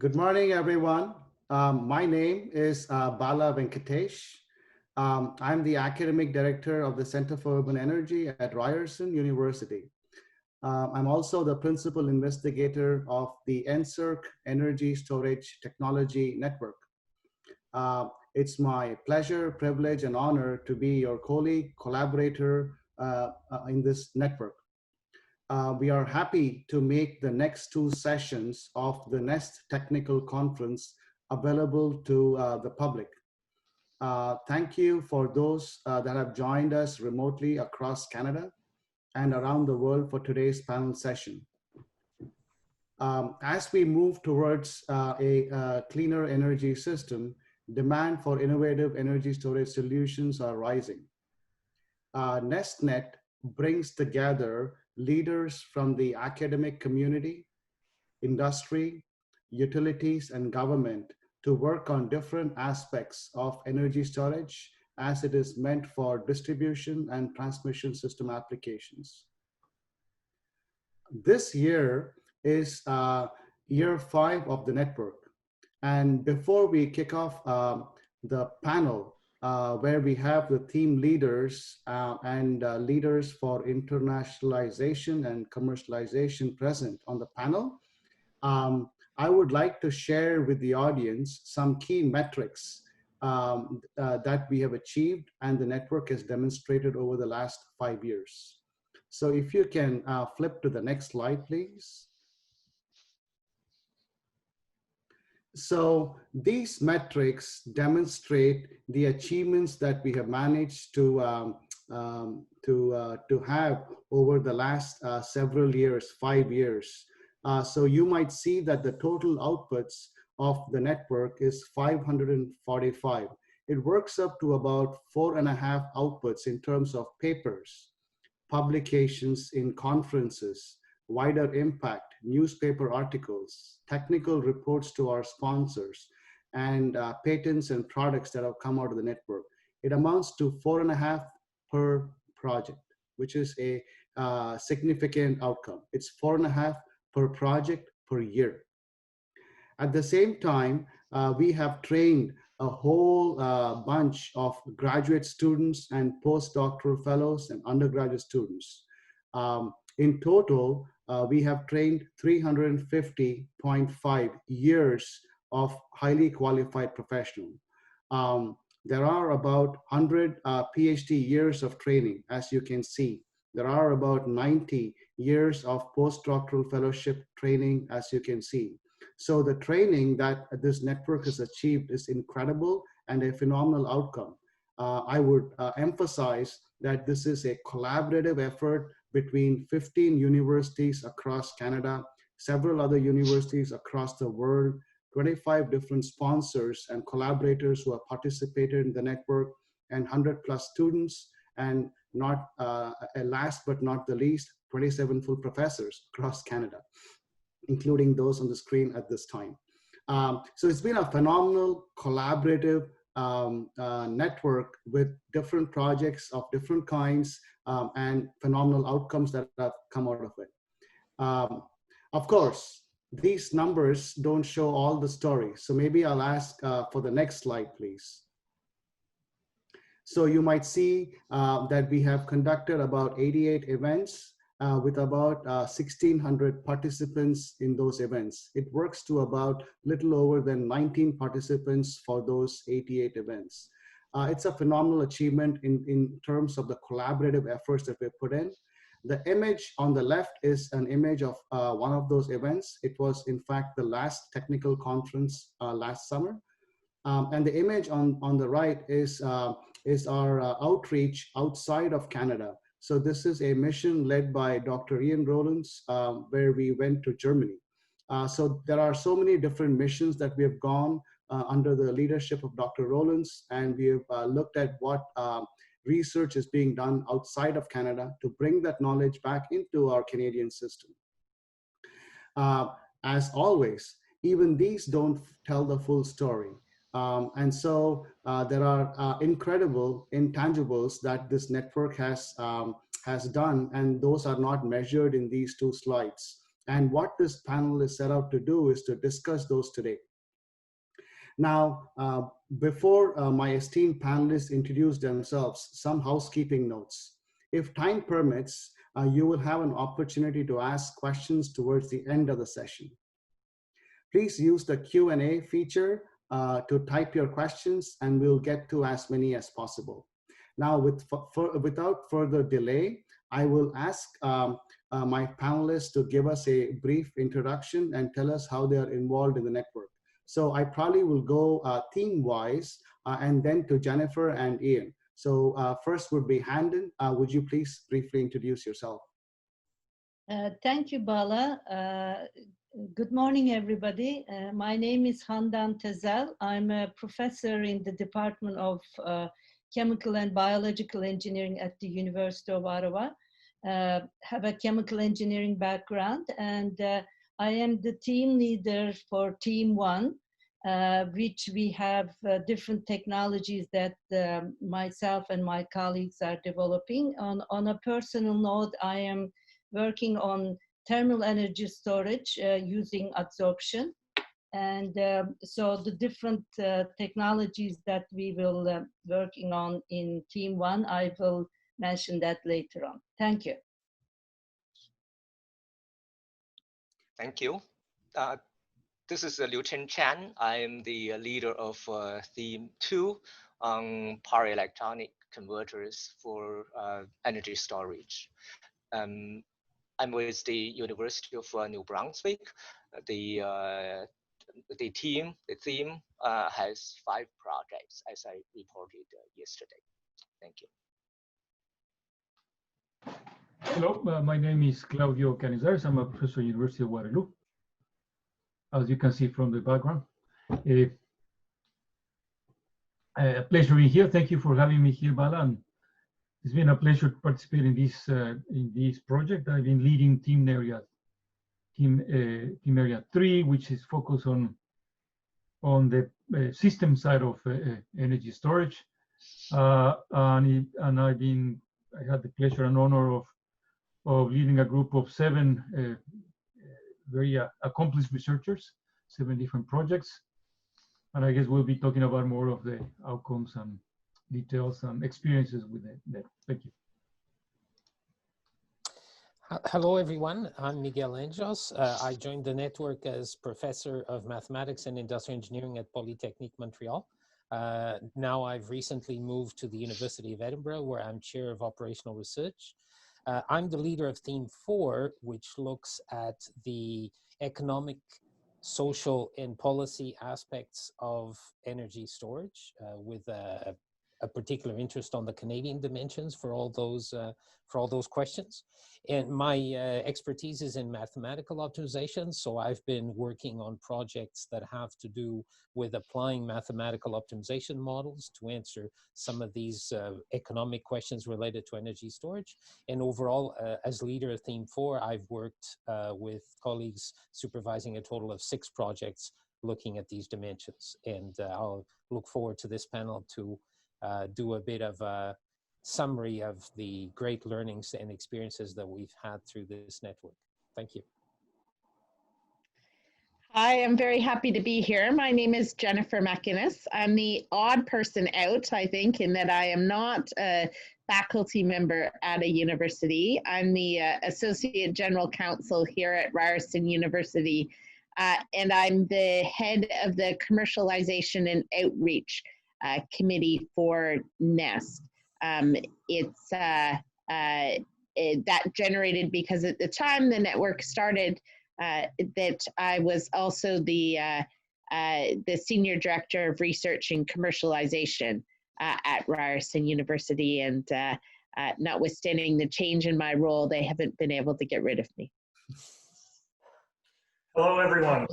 Good morning, everyone. My name is Bala Venkatesh. I'm the academic director of the Center for Urban Energy at Ryerson University. I'm also the principal investigator of the NSERC Energy Storage Technology Network. It's my pleasure, privilege, and honor to be your colleague, collaborator in this network. We are happy to make the next two sessions of the NEST Technical Conference available to the public. Thank you for those that have joined us remotely across Canada and around the world for today's panel session. As we move towards a cleaner energy system, demand for innovative energy storage solutions are rising. NESTNet brings together leaders from the academic community, industry, utilities, and government to work on different aspects of energy storage as it is meant for distribution and transmission system applications. This year is year 5 of the network. And before we kick off the panel, where we have the team leaders and leaders for internationalization and commercialization present on the panel, I would like to share with the audience some key metrics that we have achieved and the network has demonstrated over the last 5 years. So if you can flip to the next slide, please. So these metrics demonstrate the achievements that we have managed to have over the last several years, 5 years. So you might see that the total outputs of the network is 545. It works up to about 4.5 outputs in terms of papers, publications in conferences, wider impact, newspaper articles, technical reports to our sponsors, and patents and products that have come out of the network. It amounts to 4.5 per project, which is a significant outcome. It's 4.5 per project per year. At the same time, we have trained a whole bunch of graduate students and postdoctoral fellows and undergraduate students. In total, we have trained 350.5 years of highly qualified professionals. There are about 100 PhD years of training, as you can see. There are about 90 years of postdoctoral fellowship training, as you can see. So the training that this network has achieved is incredible and a phenomenal outcome. I would emphasize that this is a collaborative effort between 15 universities across Canada, several other universities across the world, 25 different sponsors and collaborators who have participated in the network, and 100 plus students, and not last but not the least, 27 full professors across Canada, including those on the screen at this time. So it's been a phenomenal collaborative network with different projects of different kinds and phenomenal outcomes that have come out of it. Of course, these numbers don't show all the story. So maybe I'll ask for the next slide, please. So you might see that we have conducted about 88 events with about 1,600 participants in those events. It works to about little over than 19 participants for those 88 events. It's a phenomenal achievement in terms of the collaborative efforts that we put in. The image on the left is an image of one of those events. It was in fact the last technical conference last summer. And the image on the right is our outreach outside of Canada. So this is a mission led by Dr. Ian Rowlands, where we went to Germany. So there are so many different missions that we have gone under the leadership of Dr. Rowlands, and we have looked at what research is being done outside of Canada to bring that knowledge back into our Canadian system. As always, even these don't tell the full story. And so there are incredible intangibles that this network has done, and those are not measured in these two slides. And what this panel is set out to do is to discuss those today. Now, before my esteemed panelists introduce themselves, some housekeeping notes. If time permits, you will have an opportunity to ask questions towards the end of the session. Please use the Q&A feature to type your questions, and we'll get to as many as possible. Now, without further delay, I will ask my panelists to give us a brief introduction and tell us how they are involved in the network. So I probably will go theme-wise and then to Jennifer and Ian. So first would be Handan. Would you please briefly introduce yourself? Thank you, Bala. Good morning, everybody. My name is Handan Tezel. I'm a professor in the Department of Chemical and Biological Engineering at the University of Ottawa. Have a chemical engineering background, and I am the team leader for Team 1, which we have different technologies that myself and my colleagues are developing. On a personal note, I am working on thermal energy storage using adsorption. And so the different technologies that we will working on in Team 1, I will mention that later on. Thank you. Thank you. This is Liuchen Chang. I am the leader of Theme 2 on power electronic converters for energy storage. I'm with the University of New Brunswick. The theme has 5 projects, as I reported yesterday. Thank you. Hello, my name is Claudio Canisers. I'm a professor at University of Waterloo, as you can see from the background. A pleasure being here. Thank you for having me here, Bala. And it's been a pleasure to participate in this project. I've been leading team area 3, which is focused on the system side of energy storage. And I had the pleasure and honor of leading a group of 7 very accomplished researchers, 7 different projects. And I guess we'll be talking about more of the outcomes and details and experiences with that. Thank you. Hello, everyone. I'm Miguel Angels. I joined the network as Professor of Mathematics and Industrial Engineering at Polytechnique Montréal. Now I've recently moved to the University of Edinburgh, where I'm Chair of Operational Research. I'm the leader of Theme 4, which looks at the economic, social, and policy aspects of energy storage with a particular interest on the Canadian dimensions for all those questions. And my expertise is in mathematical optimization, so I've been working on projects that have to do with applying mathematical optimization models to answer some of these economic questions related to energy storage. And overall, as leader of Theme 4, I've worked with colleagues supervising a total of 6 projects looking at these dimensions. And I'll look forward to this panel to do a bit of a summary of the great learnings and experiences that we've had through this network. Thank you. Hi, I'm very happy to be here. My name is Jennifer MacInnis. I'm the odd person out, I think, in that I am not a faculty member at a university. I'm the Associate General Counsel here at Ryerson University, and I'm the head of the Commercialization and Outreach Committee for NEST. It's that generated because at the time the network started, that I was also the Senior Director of Research and Commercialization at Ryerson University, and notwithstanding the change in my role, they haven't been able to get rid of me. Hello, everyone.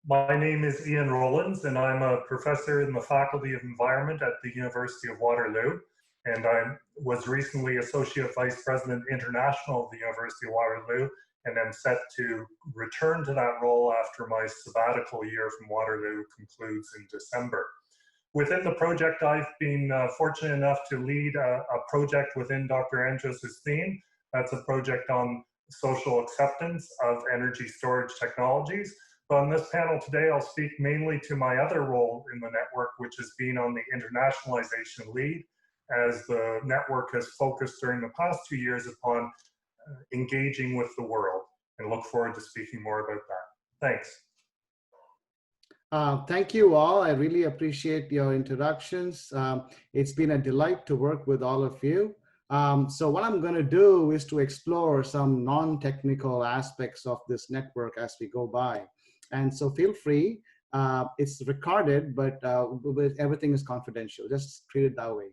My name is Ian Rowlands, and I'm a professor in the Faculty of Environment at the University of Waterloo. And I was recently Associate Vice President International of the University of Waterloo, and I'm set to return to that role after my sabbatical year from Waterloo concludes in December. Within the project, I've been fortunate enough to lead a project within Dr. Anjos' theme. That's a project on social acceptance of energy storage technologies. But on this panel today, I'll speak mainly to my other role in the network, which has been on the internationalization lead, as the network has focused during the past 2 years upon engaging with the world, and look forward to speaking more about that. Thanks. Thank you all. I really appreciate your introductions. It's been a delight to work with all of you. So what I'm going to do is to explore some non-technical aspects of this network as we go by. And so feel free. It's recorded, but everything is confidential. Just treat it that way.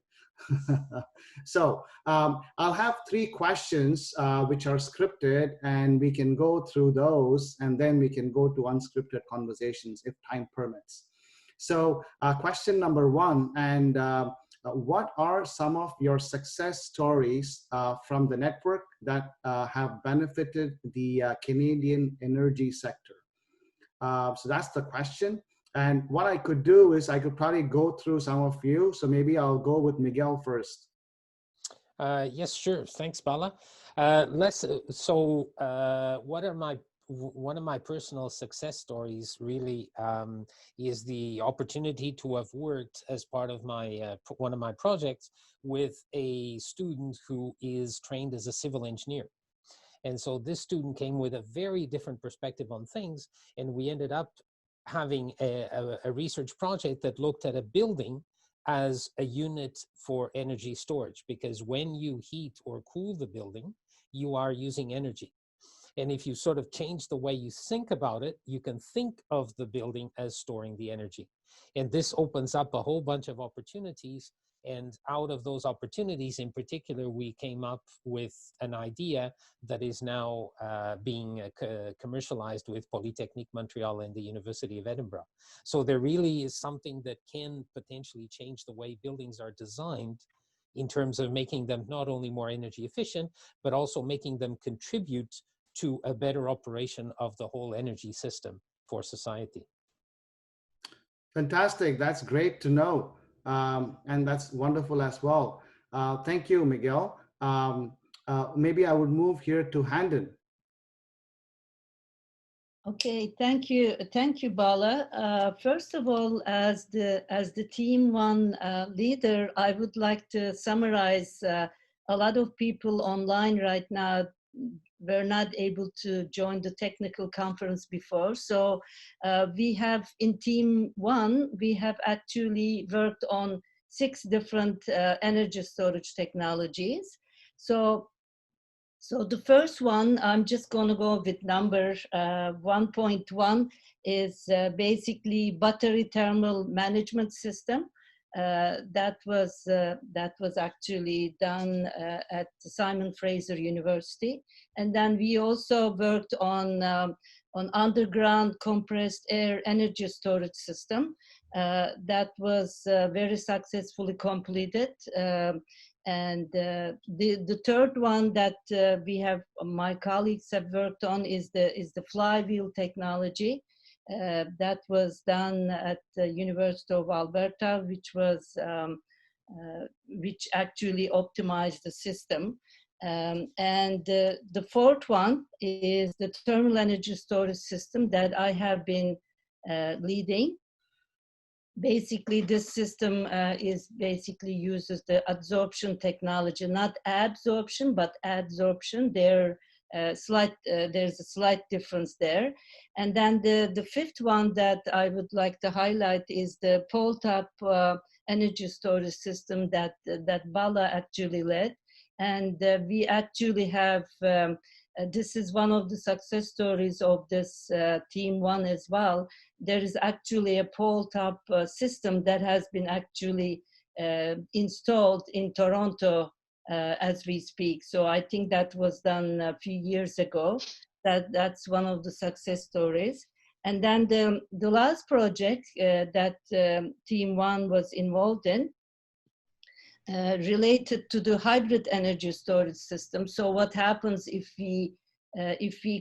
So I'll have 3 questions which are scripted, and we can go through those, and then we can go to unscripted conversations if time permits. So question number 1, and what are some of your success stories from the network that have benefited the Canadian energy sector? So that's the question. And what I could do is I could probably go through some of you. So maybe I'll go with Miguel first. Yes, sure. Thanks, Bala. One of my personal success stories really is the opportunity to have worked as part of my one of my projects with a student who is trained as a civil engineer. And so this student came with a very different perspective on things, and we ended up having a research project that looked at a building as a unit for energy storage, because when you heat or cool the building, you are using energy. And if you sort of change the way you think about it, you can think of the building as storing the energy. And this opens up a whole bunch of opportunities. And out of those opportunities in particular, we came up with an idea that is now being commercialized with Polytechnique Montréal and the University of Edinburgh. So there really is something that can potentially change the way buildings are designed in terms of making them not only more energy efficient, but also making them contribute to a better operation of the whole energy system for society. Fantastic. That's great to know. And that's wonderful as well. Thank you, Miguel. Maybe I would move here to Handan. Okay, thank you, Bala. First of all, as the Team 1 leader, I would like to summarize a lot of people online right now were not able to join the technical conference before. So we have in Team 1, we have actually worked on 6 different energy storage technologies. So the first one, I'm just going to go with number 1.1 is basically battery thermal management system. That was actually done at Simon Fraser University. And then we also worked on underground compressed air energy storage system. That was very successfully completed. And the third one that my colleagues have worked on is the flywheel technology. That was done at the University of Alberta, which actually optimized the system. And the fourth one is the thermal energy storage system that I have been leading. Basically, this system uses the adsorption technology, not absorption, but adsorption. There's a slight difference there. And then the fifth one that I would like to highlight is the pole top energy storage system that Bala actually led. And we actually have, this is one of the success stories of this Team 1 as well. There is actually a pole top system that has been actually installed in Toronto as we speak. So I think that was done a few years ago. That's one of the success stories. And then the last project that Team 1 was involved in related to the hybrid energy storage system. So what happens if we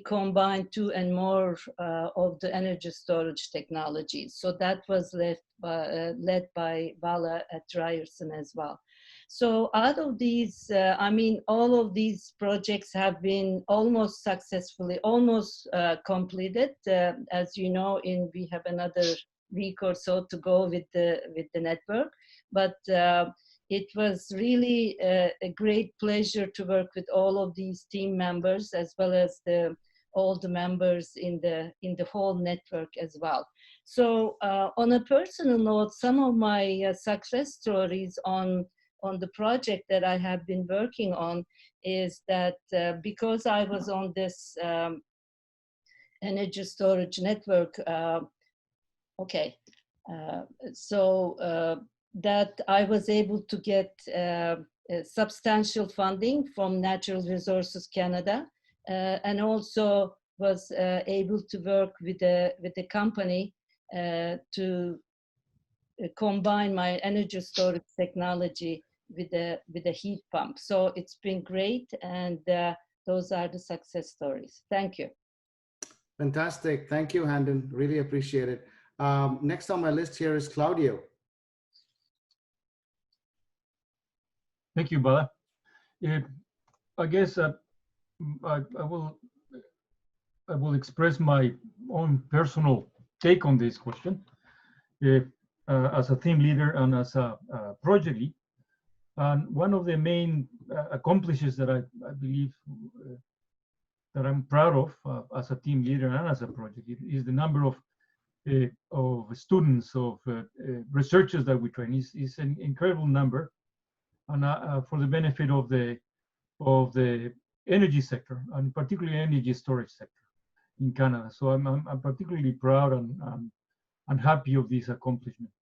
combine 2 and more of the energy storage technologies? So that was led by Bala at Ryerson as well. So out of these, I mean, all of these projects have been almost successfully, almost completed. As you know, we have another week or so to go with the network, but it was really a great pleasure to work with all of these team members, as well as all the members in the whole network as well. So on a personal note, some of my success stories on the project that I have been working on is that because I was on this energy storage network, that I was able to get substantial funding from Natural Resources Canada, and also was able to work with a company to combine my energy storage technology with a heat pump. So it's been great, and those are the success stories. Thank you. Fantastic. Thank you, Handan. Really appreciate it. Next on my list here is Claudio. Thank you, Bala. I guess I will express my own personal take on this question. As a team leader and as a project lead, and one of the main accomplishments that I believe that I'm proud of as a team leader and as a project leader is the number of students, of researchers that we train. Is an incredible number, and for the benefit of the energy sector, and particularly energy storage sector in Canada. So I'm particularly proud and happy of this accomplishment.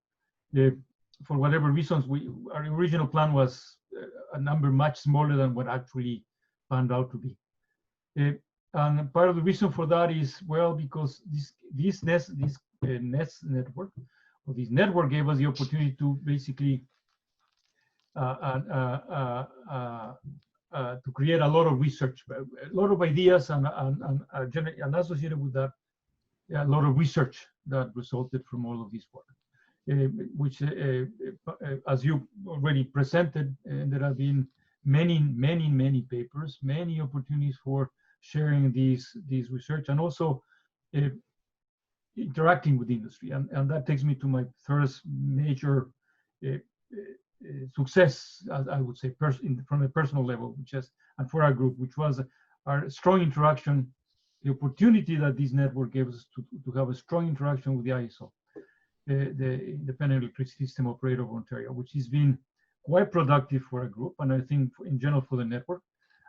For whatever reasons, our original plan was a number much smaller than what actually panned out to be. And part of the reason for that is, well, because this NEST network, or this network, gave us the opportunity to basically to create a lot of research, a lot of ideas, and associated with that, a lot of research that resulted from all of this work, which, as you already presented, there have been many papers, many opportunities for sharing these research, and also interacting with industry. And that takes me to my first major success, as I would say, from a personal level, and for our group, which was our strong interaction, the opportunity that this network gave us to have a strong interaction with the ISO, the Independent Electricity System Operator of Ontario, which has been quite productive for our group, and I think in general for the network.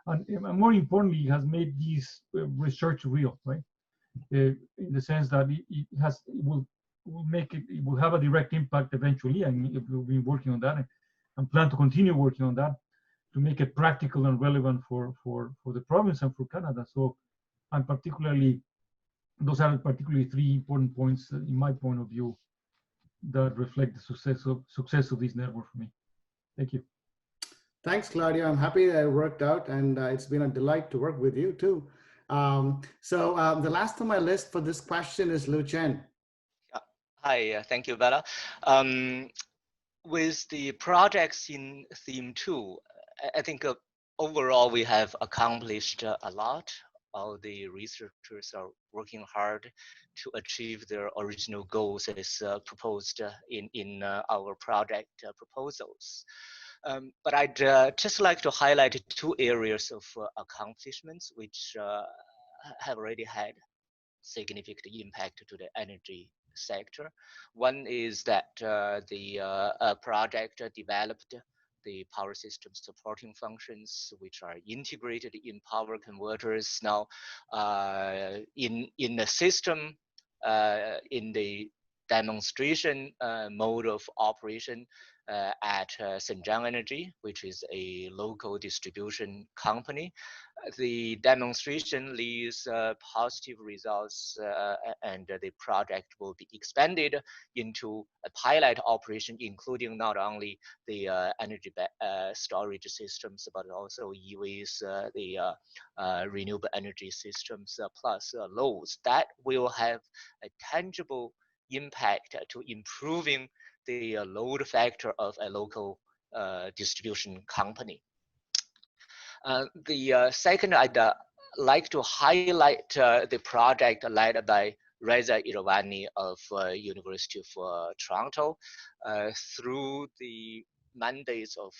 And more importantly, it has made this research real, right? In the sense that it will have a direct impact eventually, and we'll be working on that and plan to continue working on that to make it practical and relevant for the province and for Canada. So those are particularly three important points in my point of view that reflect the success of this network for me. Thank you. Thanks, Claudio. I'm happy that it worked out, and it's been a delight to work with you too. So the last on my list for this question is Liuchen. Hi, thank you, Bala. With the projects in theme 2, I think overall we have accomplished a lot. All the researchers are working hard to achieve their original goals as proposed in our project proposals. But I'd just like to highlight 2 areas of accomplishments which have already had significant impact to the energy sector. One is that the project developed the power system supporting functions, which are integrated in power converters now in the system, in the demonstration mode of operation at Senjiang Energy, which is a local distribution company. The demonstration leaves positive results, and the project will be expanded into a pilot operation, including not only the energy storage systems, but also EVs, the renewable energy systems, plus loads. That will have a tangible impact to improving the load factor of a local distribution company. The second, I'd like to highlight the project led by Reza Iravani of University of Toronto. Through the mandates of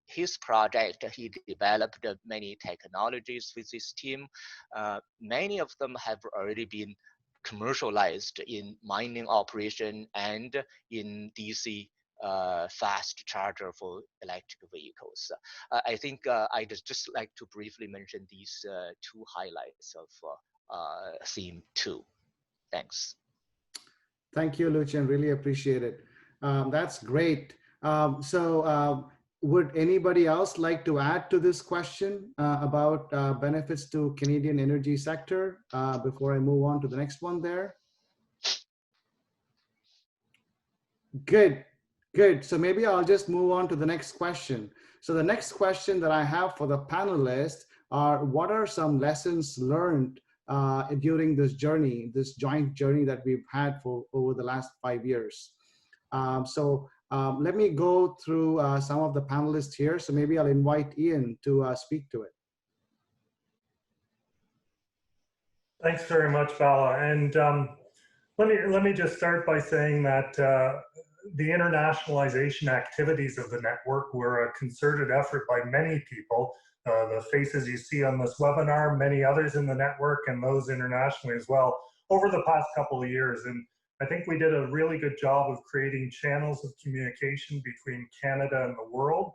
his project, he developed many technologies with his team. Many of them have already been commercialized in mining operation and in DC fast charger for electric vehicles. I think I'd just like to briefly mention these two highlights of theme 2. Thanks. Thank you, Liuchen. Really appreciate it. That's great. Would anybody else like to add to this question about benefits to Canadian energy sector before I move on to the next one there? Good, good. So maybe I'll just move on to the next question. So the next question that I have for the panelists are, what are some lessons learned during this journey, this joint journey that we've had for over the last 5 years? Let me go through some of the panelists here. So maybe I'll invite Ian to speak to it. Thanks very much, Bala. And let me just start by saying that the internationalization activities of the network were a concerted effort by many people. The faces you see on this webinar, many others in the network, and those internationally as well, over the past couple of years. And I think we did a really good job of creating channels of communication between Canada and the world.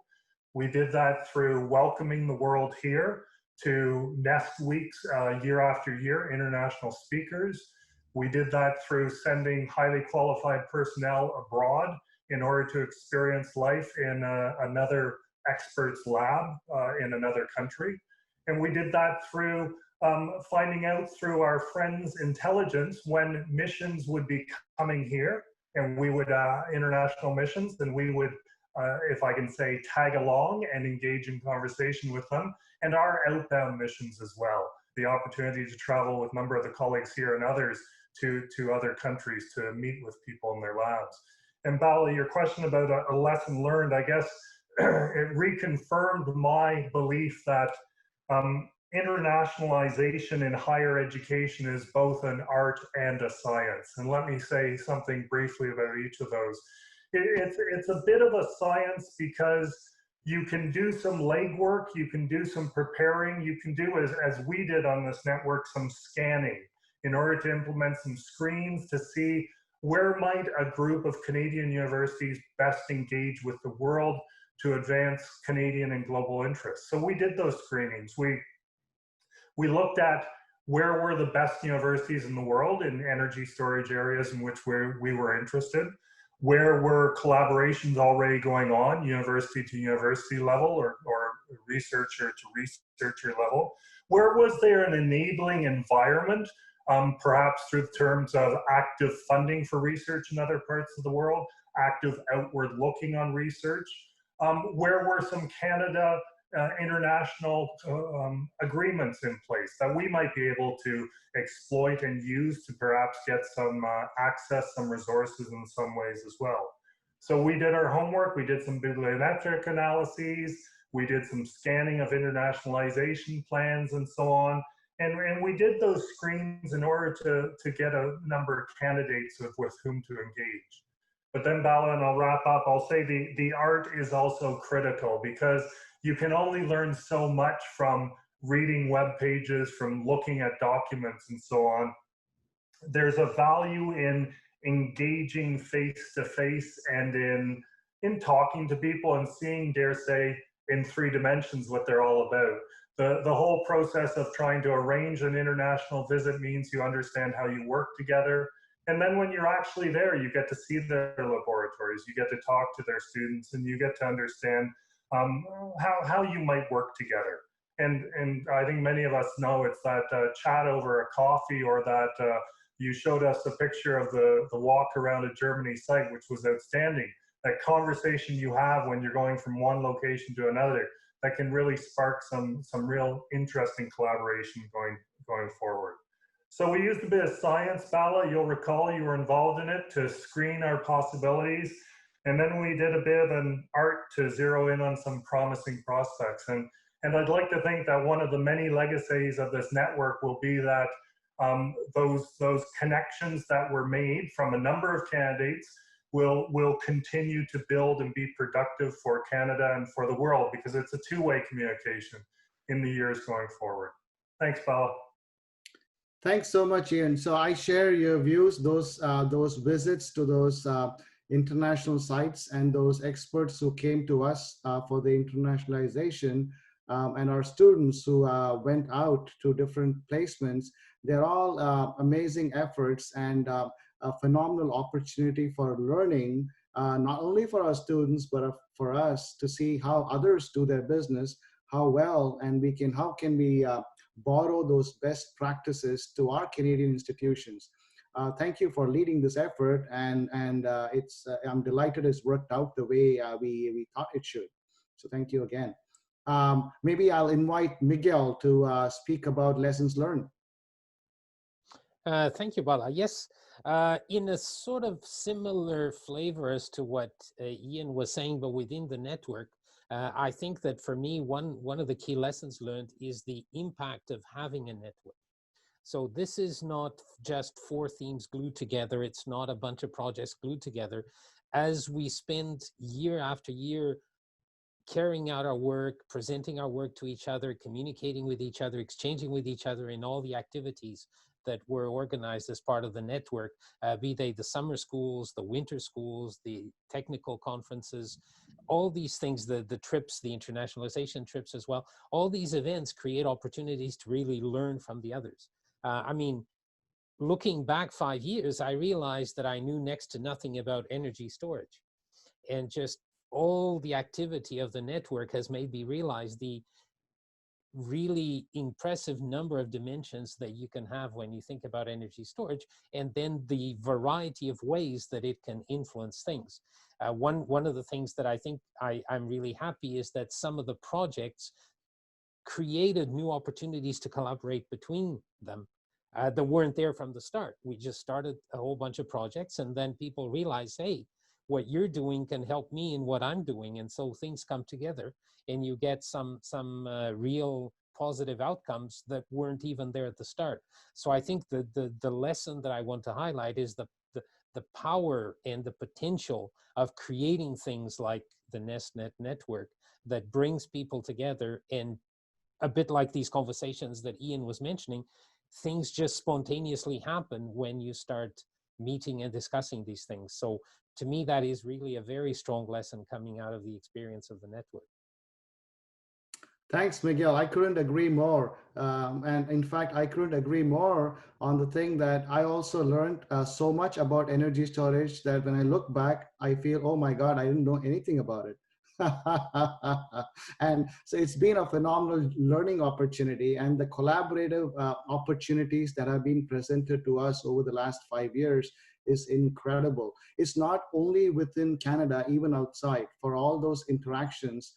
We did that through welcoming the world here to Nest Weeks year after year, international speakers. We did that through sending highly qualified personnel abroad in order to experience life in another expert's lab in another country. And we did that through finding out through our friends' intelligence when missions would be coming here, and we would, international missions, and we would, if I can say, tag along and engage in conversation with them, and our outbound missions as well. The opportunity to travel with a number of the colleagues here and others to other countries to meet with people in their labs. And Bala, your question about a lesson learned, I guess it reconfirmed my belief that internationalization in higher education is both an art and a science. And let me say something briefly about each of those. It's a bit of a science because you can do some legwork, you can do some preparing, you can do, as we did on this network, some scanning in order to implement some screens to see where might a group of Canadian universities best engage with the world to advance Canadian and global interests. So we did those screenings. We looked at where were the best universities in the world in energy storage areas in which we were interested. Where were collaborations already going on, university to university level or researcher to researcher level? Where was there an enabling environment, perhaps through terms of active funding for research in other parts of the world, active outward looking on research? Where were some Canada international agreements in place that we might be able to exploit and use to perhaps get some access, some resources in some ways as well. So we did our homework, we did some bibliometric analyses, we did some scanning of internationalization plans and so on. And we did those screens in order to get a number of candidates with whom to engage. But then Bala, and I'll wrap up, I'll say the art is also critical because you can only learn so much from reading web pages, from looking at documents and so on. There's a value in engaging face-to-face and in talking to people and seeing, dare say, in 3 dimensions what they're all about. The whole process of trying to arrange an international visit means you understand how you work together. And then when you're actually there, you get to see their laboratories, you get to talk to their students, and you get to understand how you might work together. And I think many of us know it's that chat over a coffee, or that you showed us a picture of the walk around a Germany site, which was outstanding. That conversation you have when you're going from one location to another, that can really spark some real interesting collaboration going forward. So we used a bit of science, Bala. You'll recall you were involved in it to screen our possibilities. And then we did a bit of an art to zero in on some promising prospects. And I'd like to think that one of the many legacies of this network will be that those connections that were made from a number of candidates will continue to build and be productive for Canada and for the world, because it's a two-way communication in the years going forward. Thanks, Bala. Thanks so much, Ian. So I share your views, those visits to those international sites and those experts who came to us for the internationalization, and our students who went out to different placements. They're all amazing efforts and a phenomenal opportunity for learning, not only for our students, but for us to see how others do their business, how well, and how can we borrow those best practices to our Canadian institutions. Thank you for leading this effort, and I'm delighted it's worked out the way we thought it should. So thank you again. Maybe I'll invite Miguel to speak about lessons learned. Thank you, Bala. Yes, in a sort of similar flavor as to what Ian was saying, but within the network, I think that for me, one of the key lessons learned is the impact of having a network. So this is not just 4 themes glued together. It's not a bunch of projects glued together. As we spend year after year carrying out our work, presenting our work to each other, communicating with each other, exchanging with each other in all the activities that were organized as part of the network, be they the summer schools, the winter schools, the technical conferences, all these things, the trips, the internationalization trips as well, all these events create opportunities to really learn from the others. I mean, looking back 5 years, I realized that I knew next to nothing about energy storage. And just all the activity of the network has made me realize the really impressive number of dimensions that you can have when you think about energy storage, and then the variety of ways that it can influence things. One of the things that I think I'm really happy is that some of the projects created new opportunities to collaborate between them that weren't there from the start. We just started a whole bunch of projects, and then people realize, hey, what you're doing can help me in what I'm doing. And so things come together and you get some real positive outcomes that weren't even there at the start. So I think the lesson that I want to highlight is the power and the potential of creating things like the NESTNet network that brings people together. And a bit like these conversations that Ian was mentioning, things just spontaneously happen when you start meeting and discussing these things. So to me, that is really a very strong lesson coming out of the experience of the network. Thanks, Miguel. I couldn't agree more. And in fact, I couldn't agree more on the thing that I also learned so much about energy storage that when I look back, I feel, oh my God, I didn't know anything about it. And so it's been a phenomenal learning opportunity, and the collaborative opportunities that have been presented to us over the last 5 years is incredible. It's not only within Canada, even outside, for all those interactions,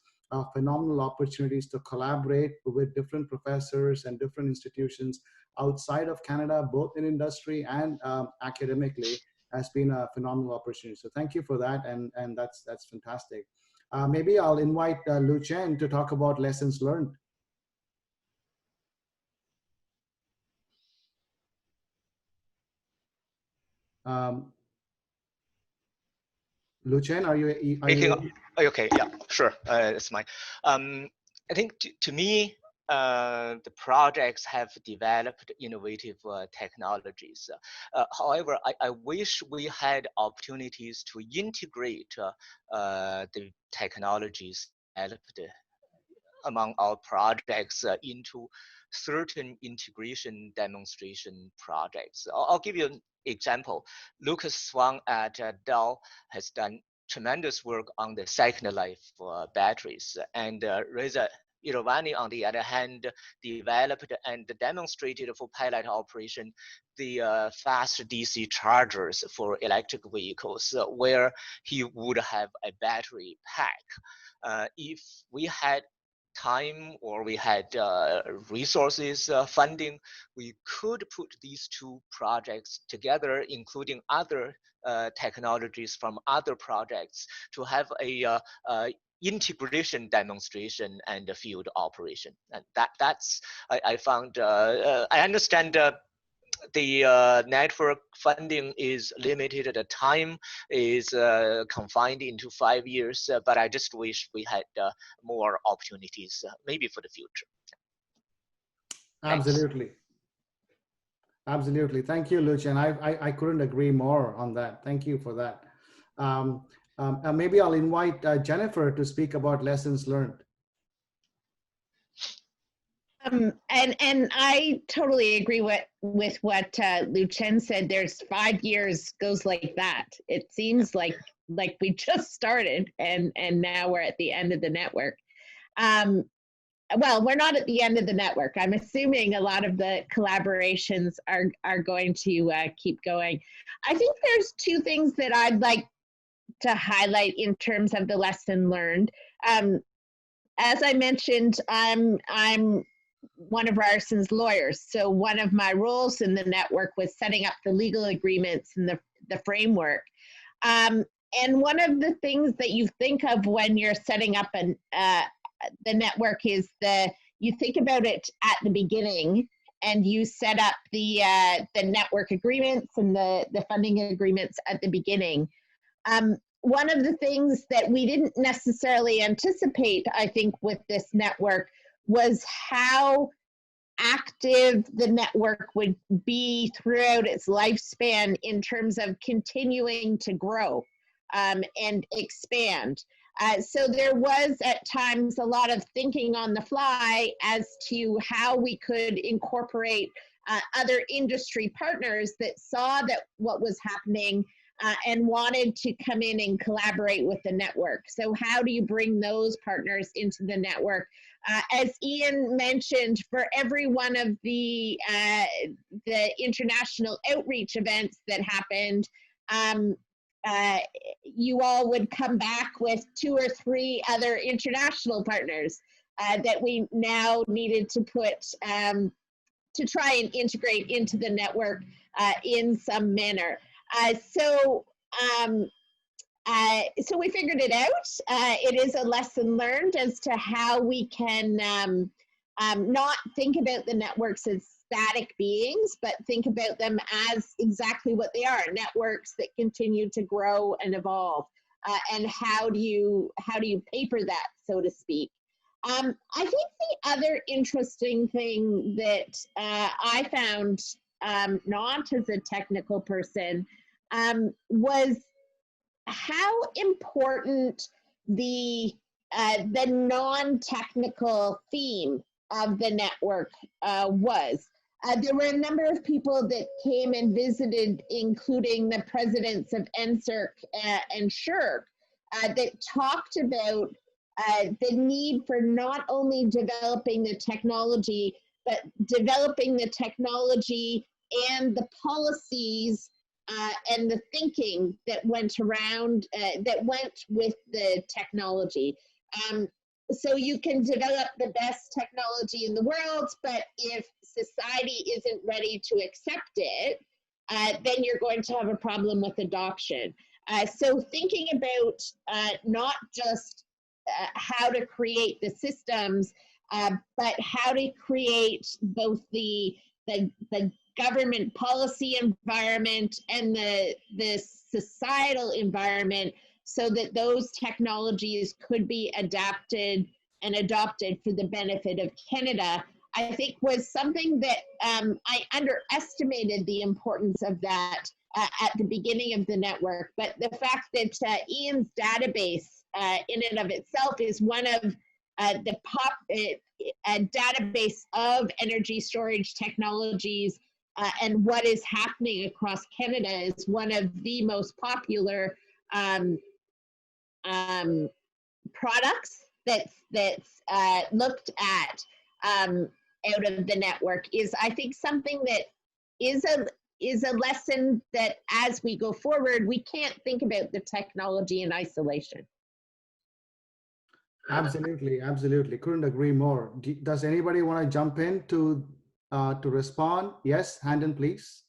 phenomenal opportunities to collaborate with different professors and different institutions outside of Canada, both in industry and academically, has been a phenomenal opportunity. So thank you for that, and that's fantastic. Maybe I'll invite Liuchen to talk about lessons learned. Liuchen, are you? Okay, yeah, sure, it's mine. I think to me, the projects have developed innovative technologies. However, I wish we had opportunities to integrate the technologies developed among our projects into certain integration demonstration projects. I'll give you an example. Lucas Swan at Dell has done tremendous work on the second life batteries, and Reza Irovani, on the other hand, developed and demonstrated for pilot operation the fast DC chargers for electric vehicles, where he would have a battery pack. If we had time or we had resources, funding, we could put these two projects together, including other technologies from other projects, to have a integration demonstration and a field operation. And that's I found, I understand the network funding is limited, the time is confined into 5 years, but I just wish we had more opportunities, maybe for the future. Absolutely. Thanks. Absolutely. Thank you, Liuchen. I couldn't agree more on that. Thank you for that. Maybe I'll invite Jennifer to speak about lessons learned. And I totally agree with what Liuchen said. There's 5 years goes like that. It seems like we just started and now we're at the end of the network. Well, we're not at the end of the network. I'm assuming a lot of the collaborations are going to keep going. I think there's two things that I'd like to highlight in terms of the lesson learned. As I mentioned, I'm one of Ryerson's lawyers. So one of my roles in the network was setting up the legal agreements and the framework. And one of the things that you think of when you're setting up the network is you think about it at the beginning, and you set up the network agreements and the funding agreements at the beginning. One of the things that we didn't necessarily anticipate, I think, with this network was how active the network would be throughout its lifespan in terms of continuing to grow and expand. So there was at times a lot of thinking on the fly as to how we could incorporate other industry partners that saw that what was happening and wanted to come in and collaborate with the network. So how do you bring those partners into the network? As Ian mentioned, for every one of the international outreach events that happened, you all would come back with 2 or 3 other international partners that we now needed to put to try and integrate into the network in some manner. So we figured it out. It is a lesson learned as to how we can not think about the networks as static beings, but think about them as exactly what they are, networks that continue to grow and evolve. And how do you paper that, so to speak? I think the other interesting thing that I found, not as a technical person, was how important the non-technical theme of the network was. There were a number of people that came and visited, including the presidents of NSERC and NSERC, that talked about the need for not only developing the technology, but developing the technology and the policies and the thinking that went around, that went with the technology. So you can develop the best technology in the world, but if society isn't ready to accept it, then you're going to have a problem with adoption. So thinking about not just how to create the systems, but how to create both the government policy environment and the societal environment, so that those technologies could be adapted and adopted for the benefit of Canada, I think was something that I underestimated the importance of that at the beginning of the network. But the fact that Ian's database in and of itself is one of the database of energy storage technologies and what is happening across Canada is one of the most popular products that's looked at out of the network, is I think something that is a lesson that as we go forward, we can't think about the technology in isolation. Absolutely, absolutely. Couldn't agree more. Does anybody want to jump in to respond? Yes, Handan, please.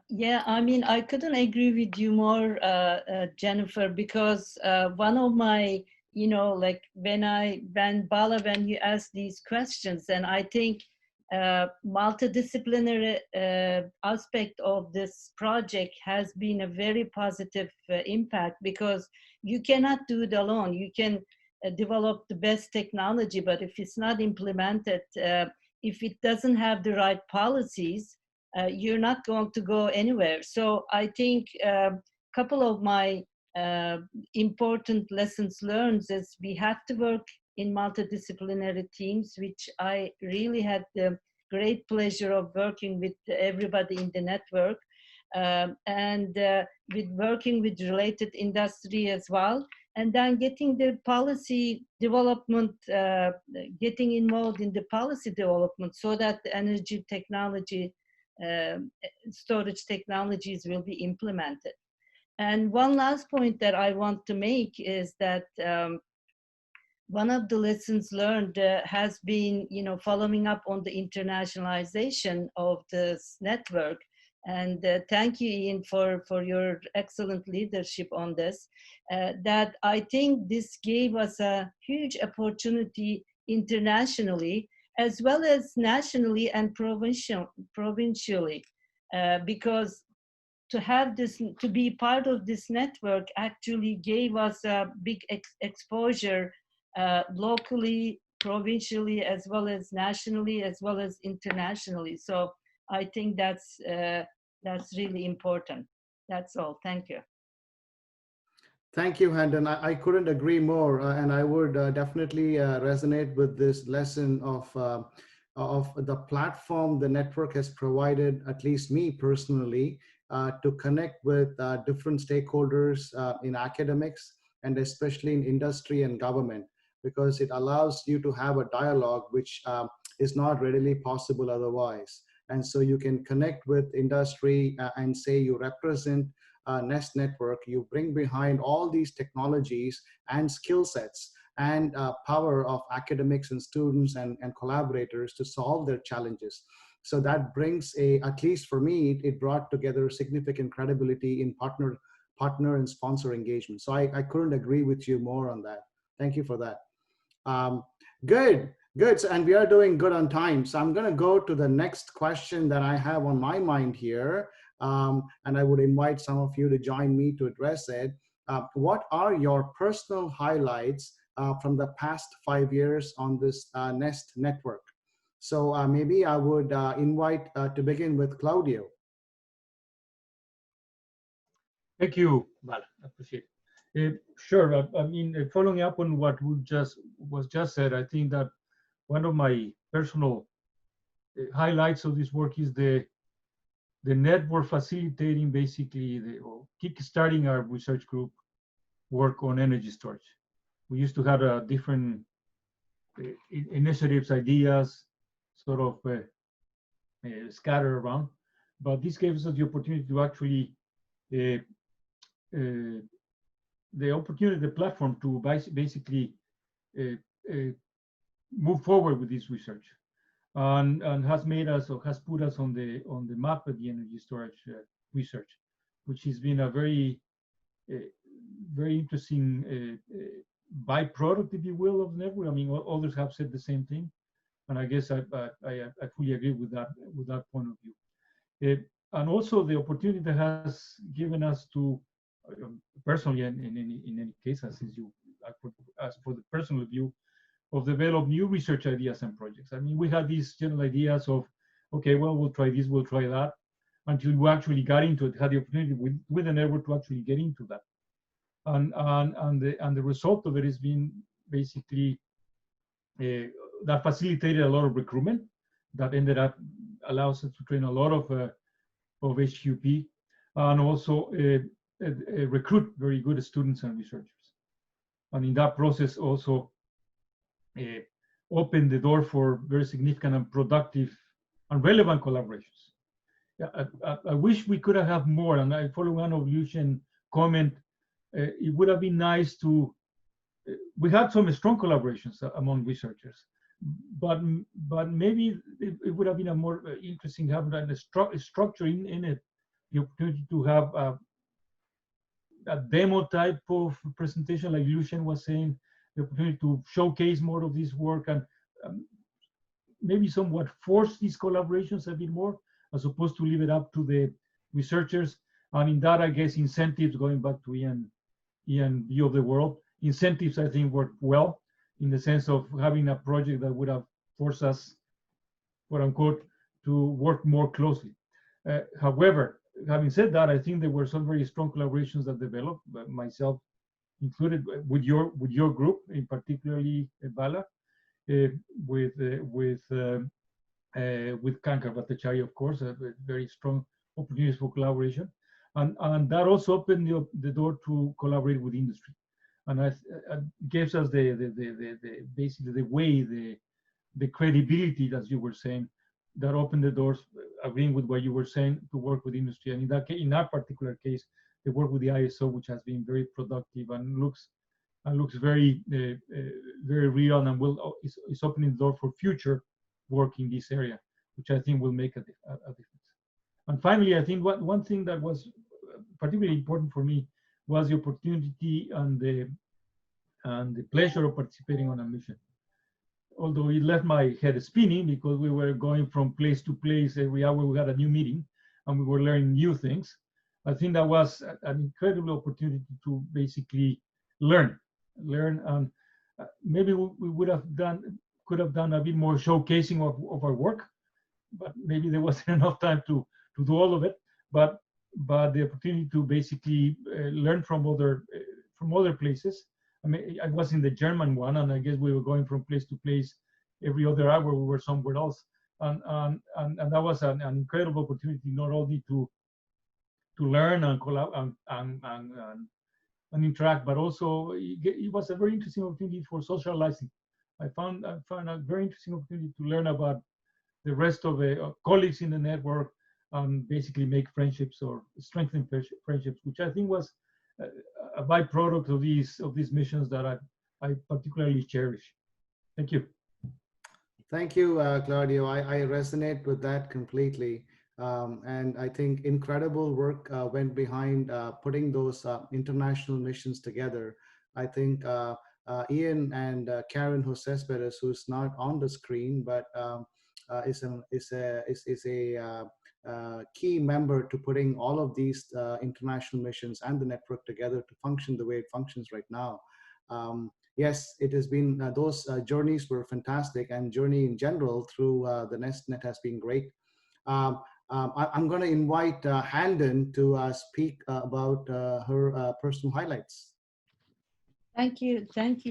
Yeah, I mean, I couldn't agree with you more, Jennifer, because one of my, you know, like when Bala, when you ask these questions, and I think multidisciplinary aspect of this project has been a very positive impact, because you cannot do it alone. You can develop the best technology, but if it's not implemented, if it doesn't have the right policies, you're not going to go anywhere. So I think a couple of my important lessons learned is we have to work in multidisciplinary teams, which I really had the great pleasure of working with everybody in the network, and with working with related industry as well. And then getting the policy development, getting involved in the policy development so that the energy technology, storage technologies will be implemented. And one last point that I want to make is that one of the lessons learned has been, you know, following up on the internationalization of this network. And thank you, Ian, for your excellent leadership on this. That I think this gave us a huge opportunity internationally, as well as nationally and provincially, because to have this, to be part of this network actually gave us a big exposure locally, provincially, as well as nationally, as well as internationally. So I think that's really important. That's all. Thank you. Thank you, Handan. I couldn't agree more, and I would definitely resonate with this lesson of the platform the network has provided, at least me personally, to connect with different stakeholders in academics and especially in industry and government, because it allows you to have a dialogue which is not readily possible otherwise. And so you can connect with industry and say you represent NEST network, you bring behind all these technologies and skill sets and power of academics and students and collaborators to solve their challenges. So that brings at least for me, it brought together significant credibility in partner and sponsor engagement. So I couldn't agree with you more on that. Thank you for that. Good. So, and we are doing good on time. So I'm going to go to the next question that I have on my mind here. And I would invite some of you to join me to address it. What are your personal highlights from the past 5 years on this NEST network? So maybe I would invite to begin with Claudio. Thank you, Bala. I appreciate it. Sure. I mean, following up on what was just said, I think that one of my personal highlights of this work is the network facilitating basically or kickstarting our research group work on energy storage. We used to have different initiatives, ideas, sort of scattered around, but this gave us the opportunity to actually the platform to basically move forward with this research, and has made us, or has put us on the map of the energy storage research, which has been a very interesting byproduct, if you will, of the network. I mean, others have said the same thing, and I guess I fully agree with that point of view. And also the opportunity that has given us to, personally, in any case, as for the personal view, of develop new research ideas and projects. I mean, we had these general ideas of, okay, well, we'll try this, we'll try that, until we actually got into it, had the opportunity with the network to actually get into that. And the result of it has been basically that facilitated a lot of recruitment that ended up allows us to train a lot of HQP, and also recruit very good students and researchers. And in that process also opened the door for very significant and productive and relevant collaborations. Yeah, I wish we could have more, and I follow one of Liuchen's comment. It would have been nice to we had some strong collaborations among researchers, but maybe it would have been a more interesting having a structure in it, the opportunity to have a demo type of presentation, like Liuchen was saying, the opportunity to showcase more of this work and maybe somewhat force these collaborations a bit more, as opposed to leave it up to the researchers. And in that, I guess incentives, going back to Ian view of the world, incentives I think worked well in the sense of having a project that would have forced us, quote unquote, to work more closely. However, having said that, I think there were some very strong collaborations that developed, myself included, with your group, in particularly Bala, with Kanka Bhattacharya, of course, a very strong opportunities for collaboration, and that also opened the door to collaborate with industry, and gives us basically the way, the credibility, as you were saying, that opened the doors, agreeing with what you were saying, to work with industry. And in that particular case, the work with the ISO, which has been very productive and looks very very real, and is opening the door for future work in this area, which I think will make a difference. And finally, I think one thing that was particularly important for me was the opportunity and the pleasure of participating on a mission. Although it left my head spinning because we were going from place to place every hour. We had a new meeting and we were learning new things. I think that was an incredible opportunity to basically learn, and maybe we could have done a bit more showcasing of our work, but maybe there wasn't enough time to do all of it. But the opportunity to basically learn from other places. I mean, I was in the German one, and I guess we were going from place to place every other hour. We were somewhere else, and that was an incredible opportunity, not only to learn and collaborate and interact, but also it was a very interesting opportunity for socializing. I found a very interesting opportunity to learn about the rest of the colleagues in the network, and basically make friendships or strengthen friendships, which I think was a byproduct of these missions that I particularly cherish. Thank you. Thank you, Claudio. I resonate with that completely. And I think incredible work went behind putting those international missions together. I think Ian and Karen Cespedes, who's not on the screen, but is a key member to putting all of these international missions and the network together to function the way it functions right now. Yes, it has been, those journeys were fantastic, and journey in general through the NESTNet has been great. I'm going to invite Handan to speak about her personal highlights. Thank you,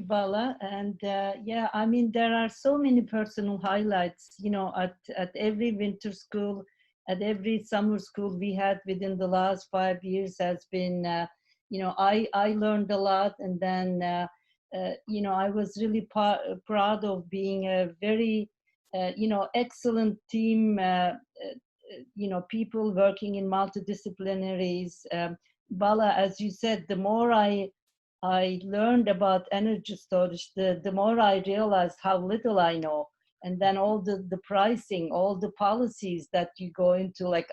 Bala. And yeah, I mean, there are so many personal highlights, you know, at every winter school, at every summer school we had within the last 5 years has been, you know, I learned a lot, and then, you know, I was really proud of being a very, you know, excellent team, you know, people working in multidisciplinaries. Bala, as you said, the more I learned about energy storage, the more I realized how little I know. And then all the pricing, all the policies that you go into, like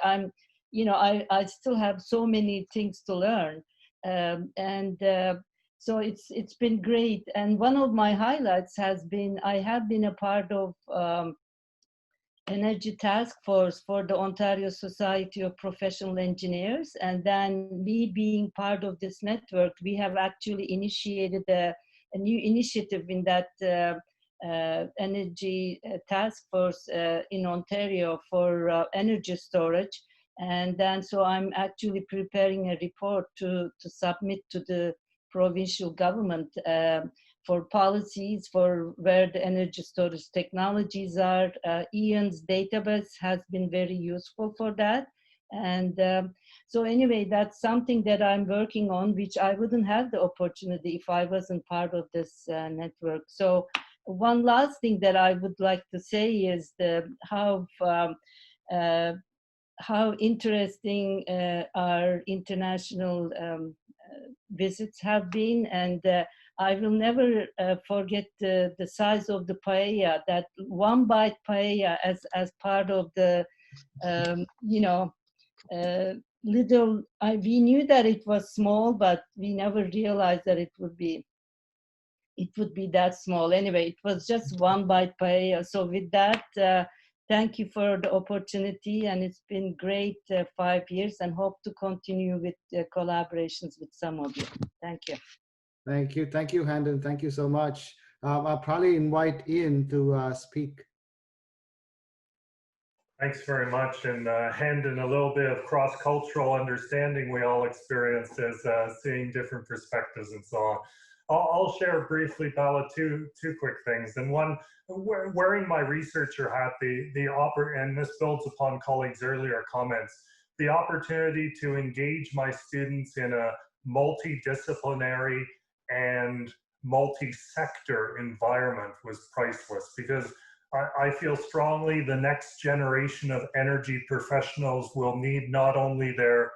you know, I still have so many things to learn. So it's been great. And one of my highlights has been, I have been a part of Energy Task Force for the Ontario Society of Professional Engineers. And then me being part of this network, we have actually initiated a new initiative in that Energy Task Force in Ontario for energy storage. And then so I'm actually preparing a report to submit to the provincial government for policies for where the energy storage technologies are. Ian's database has been very useful for that. And so anyway, that's something that I'm working on, which I wouldn't have the opportunity if I wasn't part of this network. So one last thing that I would like to say is how interesting our international visits have been. And I will never forget the size of the paella, that 1 bite paella as part of the, you know, little, we knew that it was small, but we never realized that it would be that small. Anyway, it was just 1 bite paella. So with that, thank you for the opportunity, and it's been great 5 years, and hope to continue with collaborations with some of you. Thank you. Thank you. Thank you, Handan. Thank you so much. I'll probably invite Ian to speak. Thanks very much. And Handan, a little bit of cross-cultural understanding we all experienced as seeing different perspectives and so on. I'll share briefly, Bala, two quick things. And one, wearing my researcher hat, and this builds upon colleagues' earlier comments, the opportunity to engage my students in a multidisciplinary and multi-sector environment was priceless, because I feel strongly the next generation of energy professionals will need not only their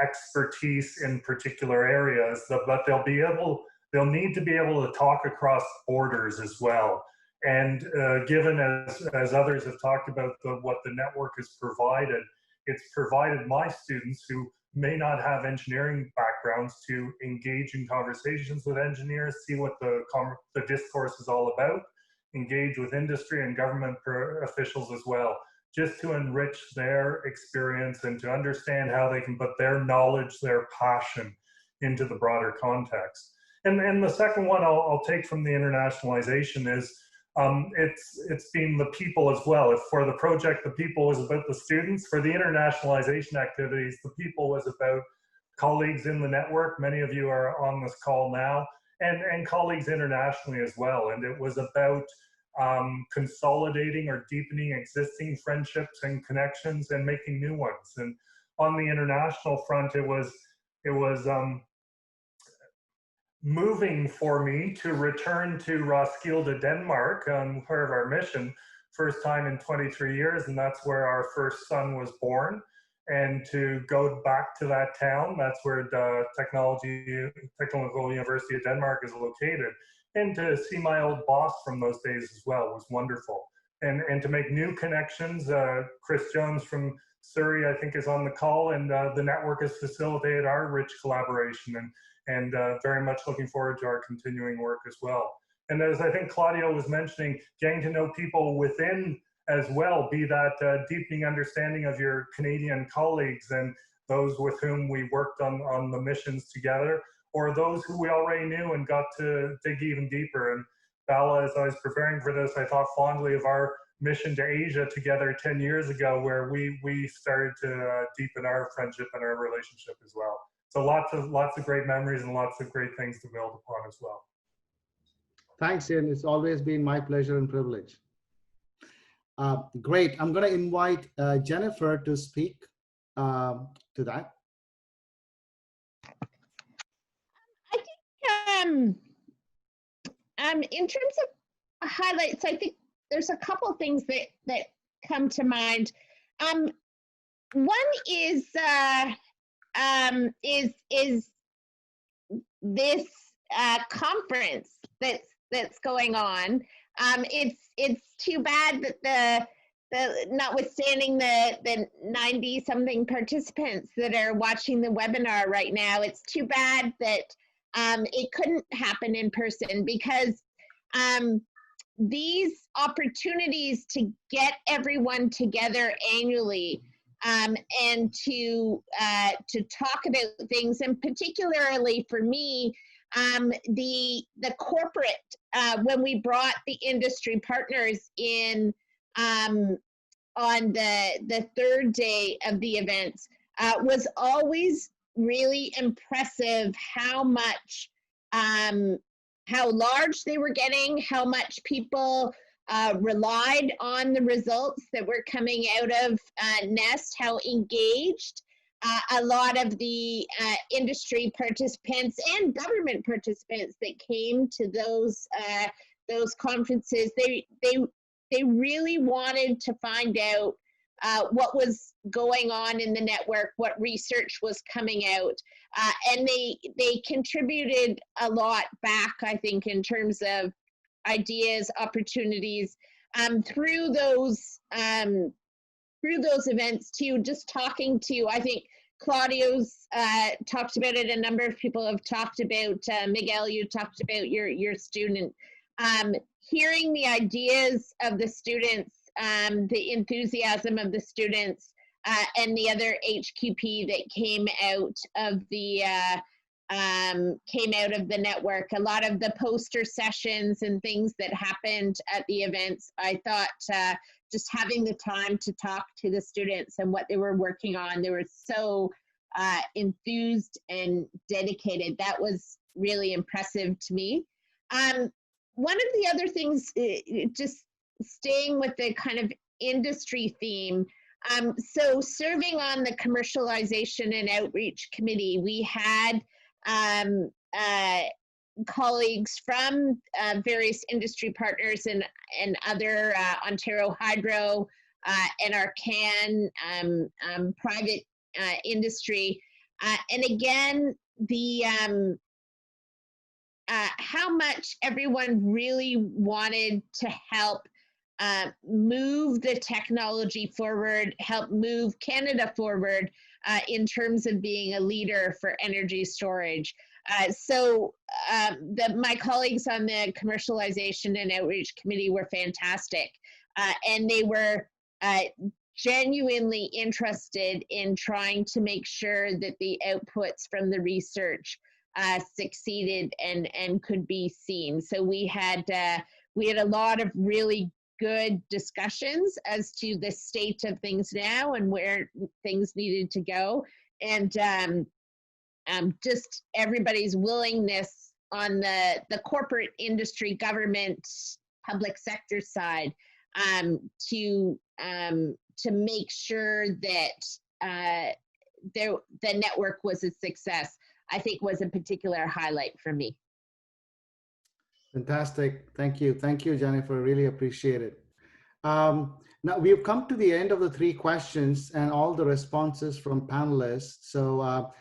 expertise in particular areas, but they'll need to be able to talk across borders as well. And given as others have talked about what the network has provided, it's provided my students who may not have engineering backgrounds to engage in conversations with engineers, see what the discourse is all about, engage with industry and government officials as well, just to enrich their experience and to understand how they can put their knowledge, their passion into the broader context. And the second one I'll take from the internationalization is it's been the people as well. If for the project, the people was about the students. For the internationalization activities, the people was about colleagues in the network. Many of you are on this call now, and colleagues internationally as well. And it was about consolidating or deepening existing friendships and connections and making new ones. And on the international front, it was moving for me to return to Roskilde, Denmark, part of our mission, first time in 23 years, and that's where our first son was born. And to go back to that town, that's where the Technical University of Denmark is located. And to see my old boss from those days as well was wonderful. And to make new connections, Chris Jones from Surrey, I think, is on the call, and the network has facilitated our rich collaboration, and very much looking forward to our continuing work as well. And as I think Claudio was mentioning, getting to know people within as well, be that deepening understanding of your Canadian colleagues and those with whom we worked on the missions together, or those who we already knew and got to dig even deeper. And Bala, as I was preparing for this, I thought fondly of our mission to Asia together 10 years ago, where we started to deepen our friendship and our relationship as well. So lots of great memories and lots of great things to build upon as well. Thanks, Ian. It's always been my pleasure and privilege. Great. I'm going to invite Jennifer to speak to that. I think in terms of highlights, I think there's a couple things that come to mind. One is this conference that's going on. It's too bad that the notwithstanding the 90-something participants that are watching the webinar right now, it's too bad that it couldn't happen in person, because these opportunities to get everyone together annually and to talk about things, and particularly for me, the corporate, when we brought the industry partners in on the third day of the event, was always really impressive how much, how large they were getting, how much people relied on the results that were coming out of NEST, how engaged a lot of the industry participants and government participants that came to those conferences, they really wanted to find out what was going on in the network, what research was coming out. And they contributed a lot back, I think, in terms of ideas, opportunities, through those events too, just talking to, I think Claudio's talked about it, a number of people have talked about, Miguel, you talked about your student, hearing the ideas of the students, the enthusiasm of the students, and the other HQP that came out of the network. A lot of the poster sessions and things that happened at the events, I thought just having the time to talk to the students and what they were working on, they were so enthused and dedicated. That was really impressive to me. One of the other things, just staying with the kind of industry theme, so serving on the commercialization and outreach committee, we had colleagues from various industry partners and other Ontario Hydro, NRCan, private industry, and again, the how much everyone really wanted to help move the technology forward, help move Canada forward in terms of being a leader for energy storage. So my colleagues on the commercialization and outreach committee were fantastic, and they were genuinely interested in trying to make sure that the outputs from the research succeeded and could be seen. So we had a lot of really good discussions as to the state of things now and where things needed to go, and just everybody's willingness on the corporate industry, government, public sector side to make sure that the network was a success, I think was a particular highlight for me. Fantastic. Thank you. Thank you, Jennifer. Really appreciate it. Now we've come to the end of the 3 questions and all the responses from panelists. So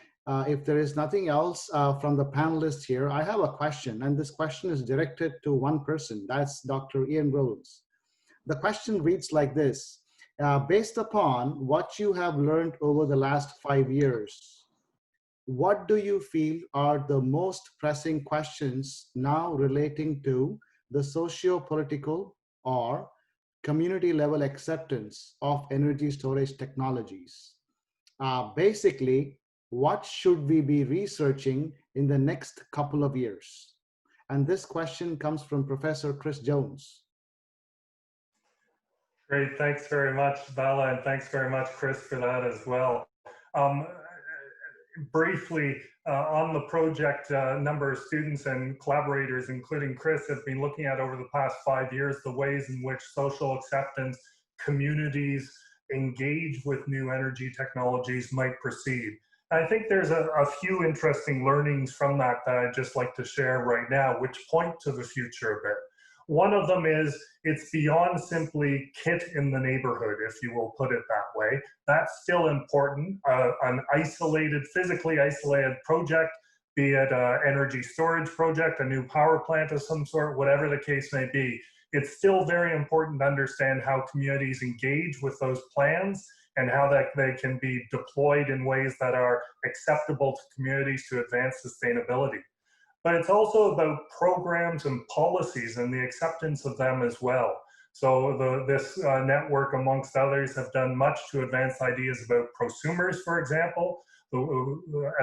if there is nothing else from the panelists here, I have a question, and this question is directed to one person. That's Dr. Ian Rowlands. The question reads like this. Based upon what you have learned over the last 5 years, what do you feel are the most pressing questions now relating to the socio-political or community level acceptance of energy storage technologies? Basically, what should we be researching in the next couple of years? And this question comes from Professor Chris Jones. Great, thanks very much, Bala, and thanks very much, Chris, for that as well. Briefly, on the project, a number of students and collaborators, including Chris, have been looking at over the past 5 years the ways in which social acceptance, communities engage with new energy technologies might proceed. I think there's a few interesting learnings from that I'd just like to share right now, which point to the future a bit. One of them is it's beyond simply kit in the neighborhood, if you will put it that way. That's still important. An isolated, physically isolated project, be it an energy storage project, a new power plant of some sort, whatever the case may be, it's still very important to understand how communities engage with those plans and how that they can be deployed in ways that are acceptable to communities to advance sustainability. But it's also about programs and policies and the acceptance of them as well. So this network, amongst others, have done much to advance ideas about prosumers, for example,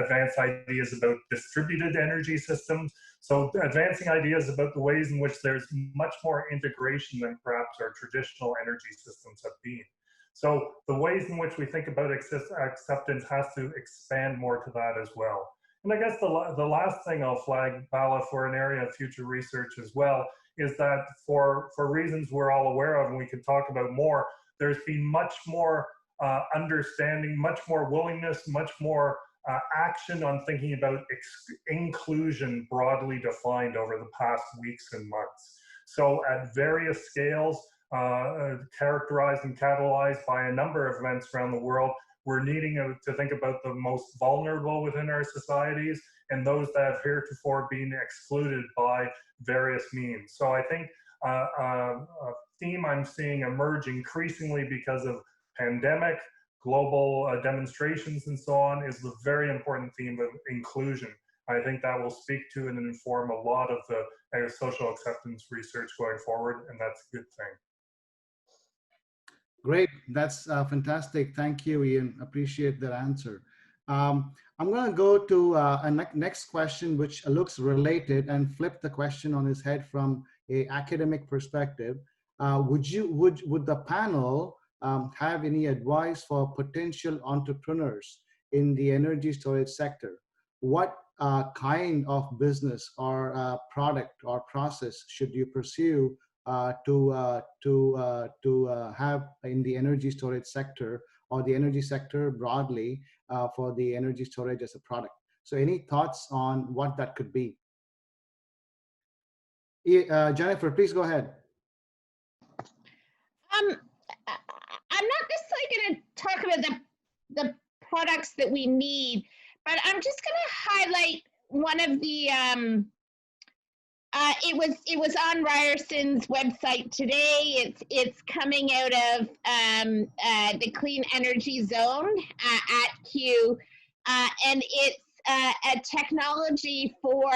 advance ideas about distributed energy systems. So advancing ideas about the ways in which there's much more integration than perhaps our traditional energy systems have been. So the ways in which we think about acceptance has to expand more to that as well. And I guess the last thing I'll flag, Bala, for an area of future research as well, is that for reasons we're all aware of and we can talk about more, there's been much more understanding, much more willingness, much more action on thinking about inclusion broadly defined over the past weeks and months. So at various scales, characterized and catalyzed by a number of events around the world. We're needing to think about the most vulnerable within our societies and those that have heretofore been excluded by various means. So I think a theme I'm seeing emerge increasingly because of pandemic, global demonstrations and so on is the very important theme of inclusion. I think that will speak to and inform a lot of the social acceptance research going forward, and that's a good thing. Great, that's fantastic. Thank you, Ian. Appreciate that answer. I'm going to go to a next question, which looks related, and flip the question on its head from an academic perspective. Would the panel have any advice for potential entrepreneurs in the energy storage sector? What kind of business or product or process should you pursue to have in the energy storage sector or the energy sector broadly for the energy storage as a product? So any thoughts on what that could be? Jennifer, please go ahead. I'm not necessarily going to talk about the products that we need, but I'm just going to highlight one of the it was on Ryerson's website today. It's coming out of the Clean Energy Zone at Q, and it's a technology for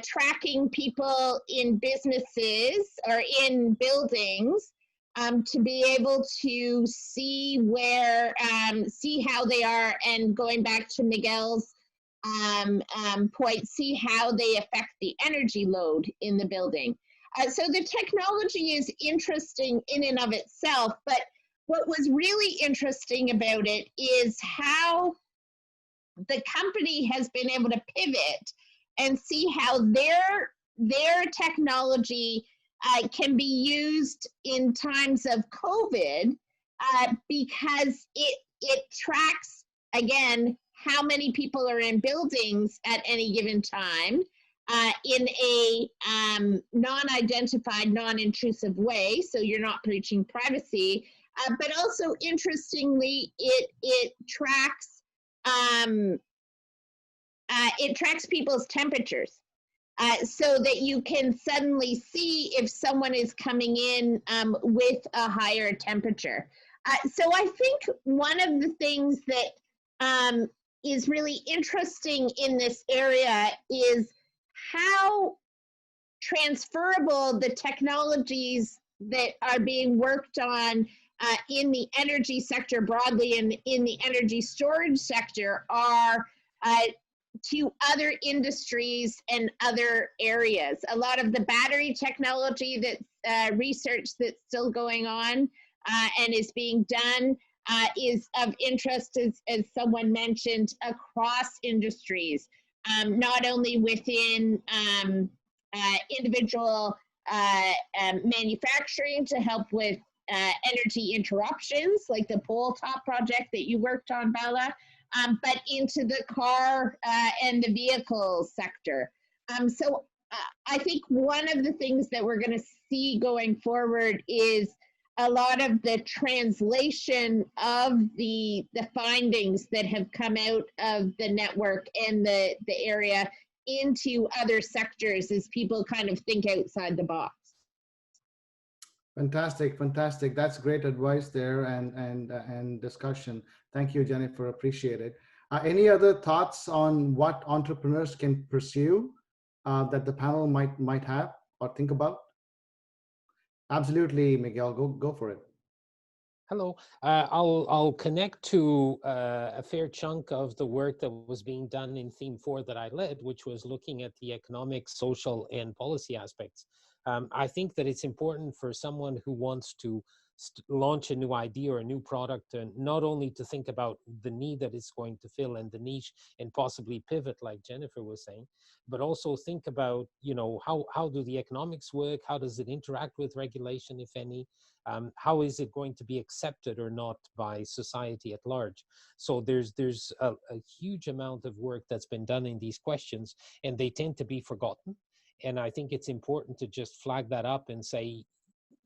tracking people in businesses or in buildings to be able to see where, see how they are, and going back to Miguel's point, see how they affect the energy load in the building. So the technology is interesting in and of itself, but what was really interesting about it is how the company has been able to pivot and see how their technology can be used in times of COVID because it tracks, again, how many people are in buildings at any given time in a non-identified, non-intrusive way, so you're not breaching privacy, but also interestingly, it tracks people's temperatures. So that you can suddenly see if someone is coming in with a higher temperature. So I think one of the things that is really interesting in this area is how transferable the technologies that are being worked on in the energy sector broadly and in the energy storage sector are to other industries and other areas. A lot of the battery technology that's research that's still going on and is being done is of interest, as someone mentioned, across industries, not only within individual manufacturing to help with energy interruptions, like the pole top project that you worked on, Bala, but into the car and the vehicle sector. So I think one of the things that we're going to see going forward is a lot of the translation of the findings that have come out of the network and the area into other sectors as people kind of think outside the box. Fantastic, fantastic. That's great advice there and discussion. Thank you, Jennifer. Appreciate it. Any other thoughts on what entrepreneurs can pursue that the panel might have or think about? Absolutely, Miguel. Go for it. Hello. I'll connect to a fair chunk of the work that was being done in Theme 4 that I led, which was looking at the economic, social, and policy aspects. I think that it's important for someone who wants to launch a new idea or a new product, and not only to think about the need that it's going to fill and the niche and possibly pivot, like Jennifer was saying, but also think about, you know, how do the economics work? How does it interact with regulation, if any? How is it going to be accepted or not by society at large? So there's a huge amount of work that's been done in these questions, and they tend to be forgotten. And I think it's important to just flag that up and say,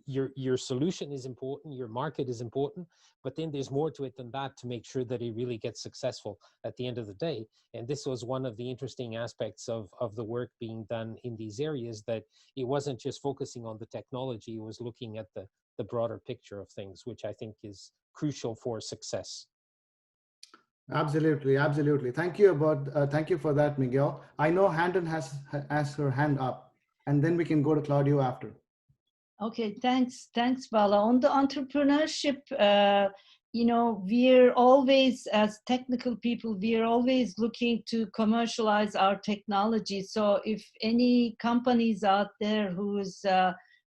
your solution is important, your market is important, but then there's more to it than that to make sure that it really gets successful at the end of the day. And this was one of the interesting aspects of the work being done in these areas, that it wasn't just focusing on the technology, it was looking at the broader picture of things, which I think is crucial for success. Absolutely, absolutely. Thank you for that, Miguel. I know Handan has her hand up, and then we can go to Claudio after. Okay, thanks, Bala. On the entrepreneurship, we're always, as technical people, we're always looking to commercialize our technology. So if any companies out there who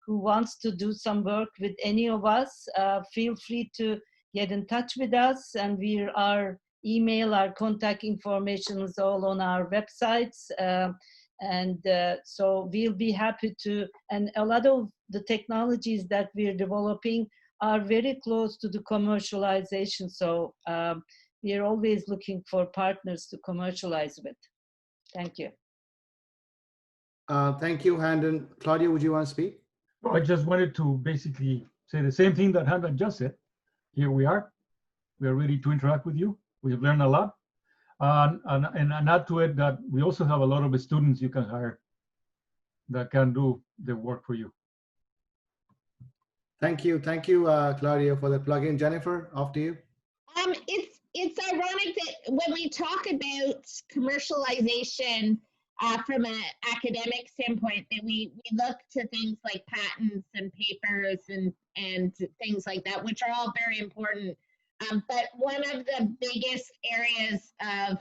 wants to do some work with any of us, feel free to get in touch with us, and our email, our contact information is all on our websites. So we'll be happy to, and a lot of the technologies that we're developing are very close to the commercialization. So we're always looking for partners to commercialize with. Thank you. Thank you, Handan. Claudio, would you want to speak? I just wanted to basically say the same thing that Handan just said. Here we are. We are ready to interact with you. We have learned a lot. And add to it that we also have a lot of students you can hire that can do the work for you. Thank you, Claudio, for the plug-in. Jennifer, off to you. It's ironic that when we talk about commercialization from an academic standpoint, that we look to things like patents and papers and things like that, which are all very important. But one of the biggest areas of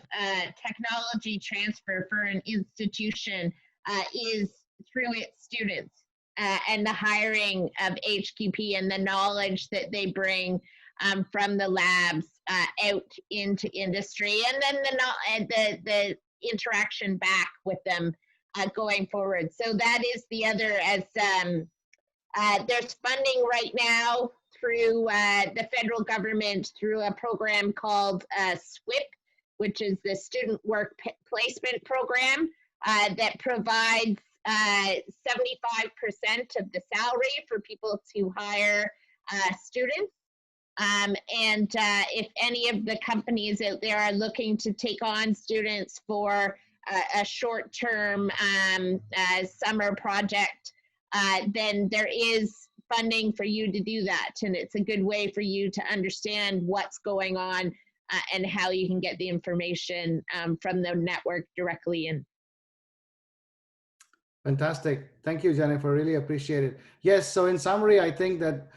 technology transfer for an institution is through its students and the hiring of HQP and the knowledge that they bring from the labs out into industry, and then the interaction back with them going forward. So that is the other, as there's funding right now through the federal government through a program called SWIP, which is the Student Work Placement Program that provides 75% of the salary for people to hire students. And if any of the companies out there are looking to take on students for a short-term summer project, then there is funding for you to do that. And it's a good way for you to understand what's going on and how you can get the information from the network directly in. Fantastic. Thank you, Jennifer. Really appreciate it. Yes, so in summary, I think that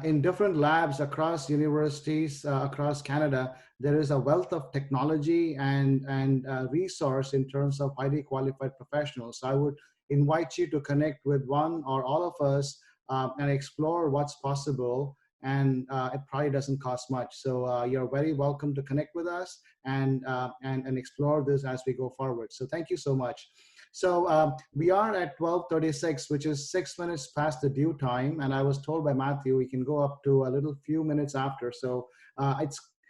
in different labs across universities across Canada, there is a wealth of technology and resource in terms of highly qualified professionals. So I would invite you to connect with one or all of us and explore what's possible. And it probably doesn't cost much. So you're very welcome to connect with us and explore this as we go forward. So thank you so much. So we are at 12:36, which is 6 minutes past the due time. And I was told by Matthew, we can go up to a little few minutes after. So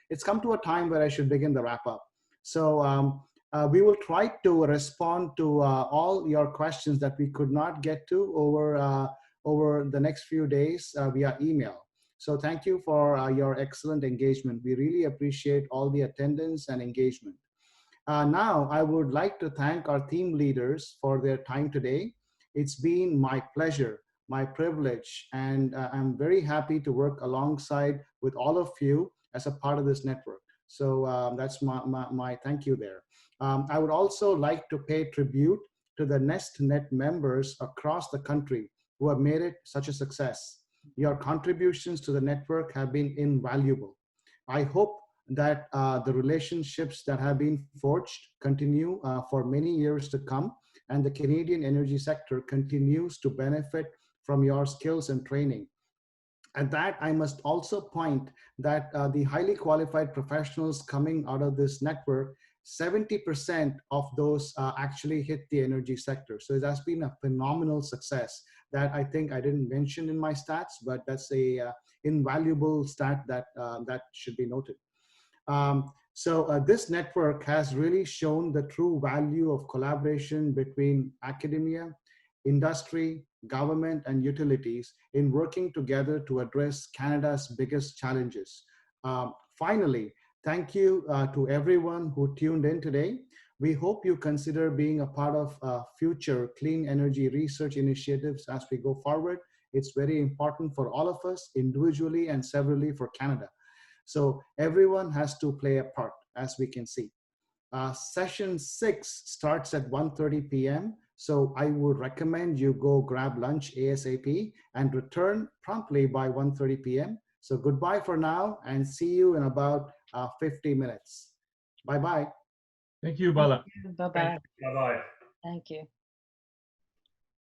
it's come to a time where I should begin the wrap up. So we will try to respond to all your questions that we could not get to over the next few days via email. So thank you for your excellent engagement. We really appreciate all the attendance and engagement. Now, I would like to thank our team leaders for their time today. It's been my pleasure, my privilege, and I'm very happy to work alongside with all of you as a part of this network. So that's my thank you there. I would also like to pay tribute to the NESTNet members across the country who have made it such a success. Your contributions to the network have been invaluable. I hope that the relationships that have been forged continue for many years to come, and the Canadian energy sector continues to benefit from your skills and training. And that I must also point that the highly qualified professionals coming out of this network, 70% of those actually hit the energy sector. So it has been a phenomenal success that I think I didn't mention in my stats, but that's a invaluable stat that that should be noted. So this network has really shown the true value of collaboration between academia, industry, government, and utilities in working together to address Canada's biggest challenges. Finally, thank you to everyone who tuned in today. We hope you consider being a part of future clean energy research initiatives as we go forward. It's very important for all of us, individually and severally for Canada. So everyone has to play a part, as we can see. Session 6 starts at 1:30 p.m. So I would recommend you go grab lunch ASAP and return promptly by 1:30 p.m. So goodbye for now and see you in about 50 minutes. Bye-bye. Thank you, Bala. Bye-bye. Bye-bye. Thank you.